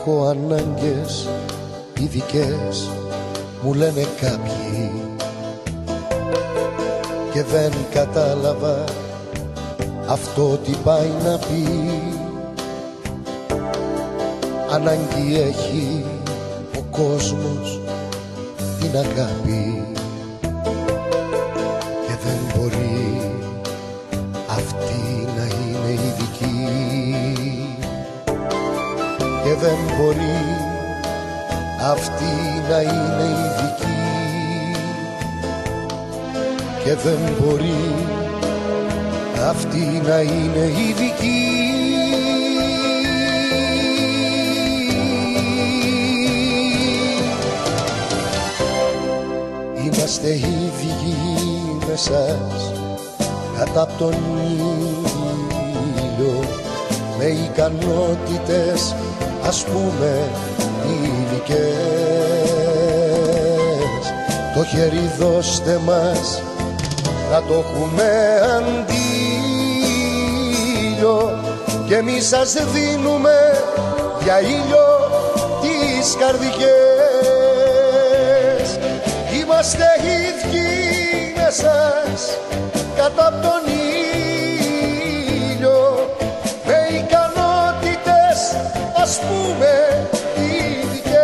Έχω ανάγκες ειδικές, μου λένε κάποιοι, και δεν κατάλαβα αυτό τι πάει να πει. Ανάγκη έχει ο κόσμος την αγάπη, και δεν μπορεί αυτή να είναι ειδική, και δεν μπορεί αυτή να είναι ειδική, και δεν μπορεί αυτή να είναι ειδική. Είμαστε ίδιοι με σας κάτω απ' τον ήλιο, με ικανότητες ας πούμε ειδικές. Το χέρι δώστε μας να το έχουμε αντίλιο, και εμείς σας δίνουμε για ήλιο τις καρδιές. Είμαστε ίδιοι με σας κάτω απ' τον ήλιο, με ικανότητες ας πούμε ειδικές.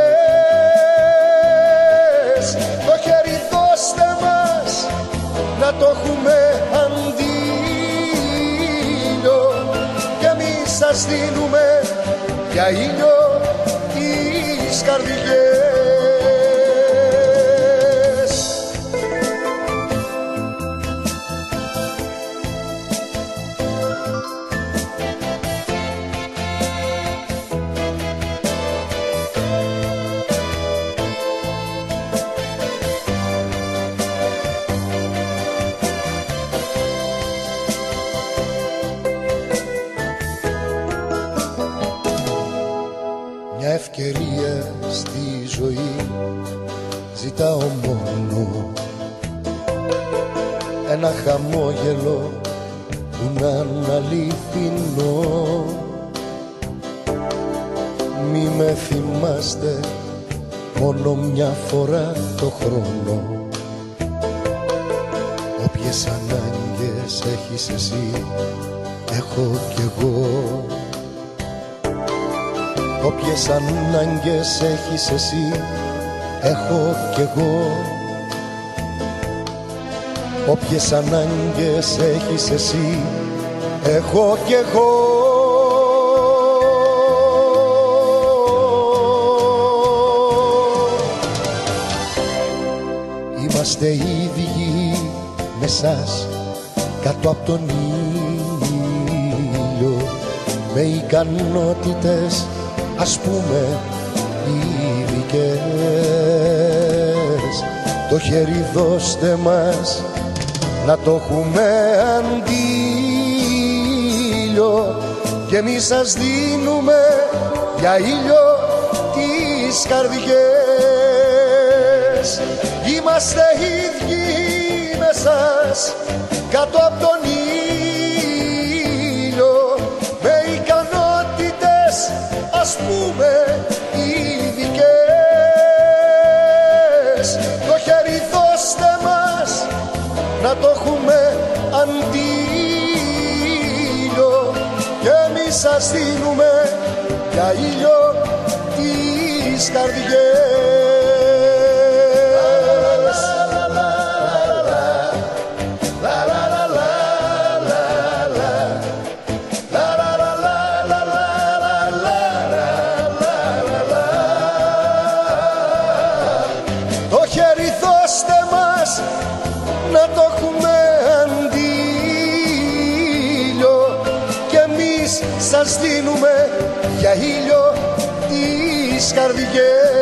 Το χέρι δώστε μας να το έχουμε αντίλιο, και εμείς σας δίνουμε για ήλιο τις καρδιές. Μια ευκαιρία στη ζωή ζητάω μόνο, ένα χαμόγελο που να είναι αληθινό. Μη με θυμάστε μόνο μια φορά το χρόνο, όποιες ανάγκες έχεις εσύ έχω κι εγώ. Όποιες ανάγκες έχεις εσύ έχω κι εγώ. Όποιες ανάγκες έχεις εσύ έχω κι εγώ. Είμαστε ίδιοι με σας κάτω απ' τον ήλιο, με ικανότητες ας πούμε ειδικές. Το χέρι δώστε μας να το έχουμε αντίλιο, και εμείς σας δίνουμε για ήλιο τις καρδιές. Είμαστε ίδιοι με σας κάτω απ' τον ήλιο, με ικανότητες ας πούμε ειδικές. Το χέρι δώστε μας να το έχουμε αντίλιο, και εμείς σας δίνουμε για ήλιο τις καρδιές. Να το έχουμε αντίλιο, και εμείς σας δίνουμε για ήλιο τις καρδιές.